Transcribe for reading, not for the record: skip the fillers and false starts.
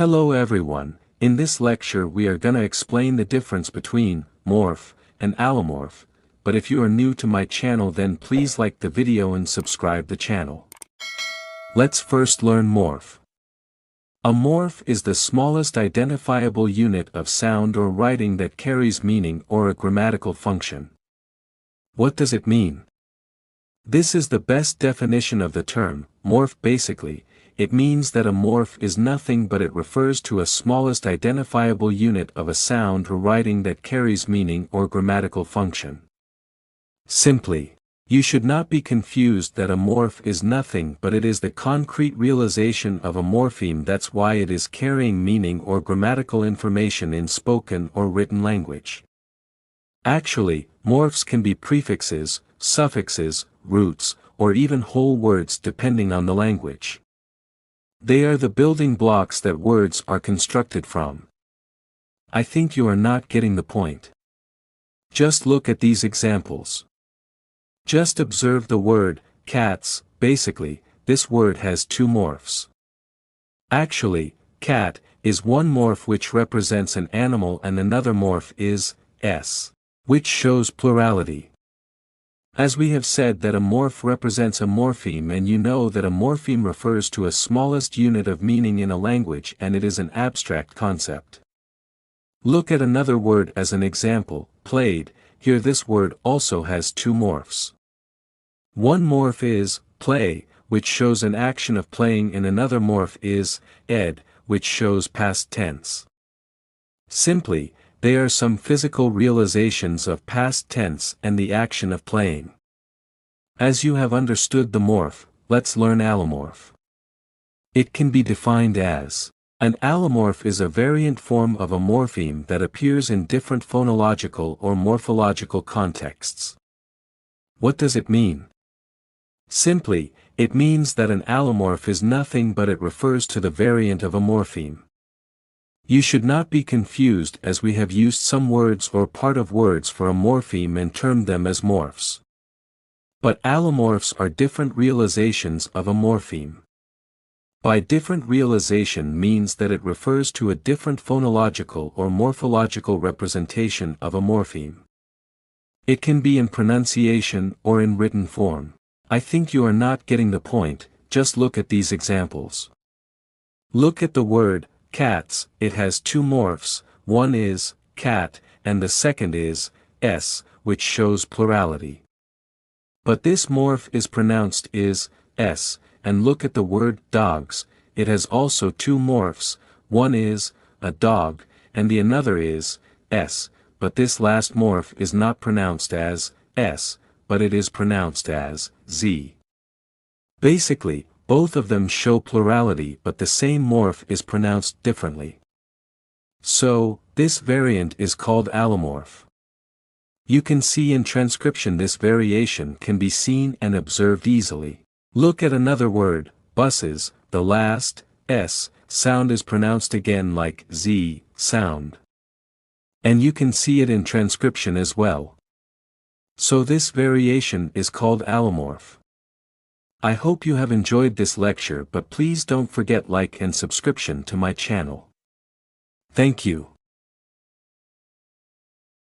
Hello everyone, in this lecture we are gonna explain the difference between morph and allomorph, but if you are new to my channel then please like the video and subscribe the channel. Let's first learn morph. A morph is the smallest identifiable unit of sound or writing that carries meaning or a grammatical function. What does it mean? This is the best definition of the term, morph. Basically, it means that a morph is nothing but it refers to a smallest identifiable unit of a sound or writing that carries meaning or grammatical function. Simply, you should not be confused that a morph is nothing but it is the concrete realization of a morpheme. That's why it is carrying meaning or grammatical information in spoken or written language. Actually, morphs can be prefixes, suffixes, roots, or even whole words depending on the language. They are the building blocks that words are constructed from. I think you are not getting the point. Just look at these examples. Just observe the word, cats. Basically, this word has two morphs. Actually, cat is one morph which represents an animal and another morph is s, which shows plurality. As we have said that a morph represents a morpheme, and you know that a morpheme refers to a smallest unit of meaning in a language and it is an abstract concept. Look at another word as an example, played. Here this word also has two morphs. One morph is play, which shows an action of playing, and another morph is ed, which shows past tense. Simply, they are some physical realizations of past tense and the action of playing. As you have understood the morph, let's learn allomorph. It can be defined as: an allomorph is a variant form of a morpheme that appears in different phonological or morphological contexts. What does it mean? Simply, it means that an allomorph is nothing but it refers to the variant of a morpheme. You should not be confused, as we have used some words or part of words for a morpheme and termed them as morphs. But allomorphs are different realizations of a morpheme. By different realization means that it refers to a different phonological or morphological representation of a morpheme. It can be in pronunciation or in written form. I think you are not getting the point. Just look at these examples. Look at the word cats. It has two morphs, one is cat, and the second is s, which shows plurality. But this morph is pronounced is s, and look at the word dogs. It has also two morphs, one is a dog, and the another is s, but this last morph is not pronounced as s, but it is pronounced as z. Basically, both of them show plurality, but the same morph is pronounced differently. So, this variant is called allomorph. You can see in transcription this variation can be seen and observed easily. Look at another word, buses. The last s sound is pronounced again like z sound. And you can see it in transcription as well. So this variation is called allomorph. I hope you have enjoyed this lecture, but please don't forget like and subscription to my channel. Thank you.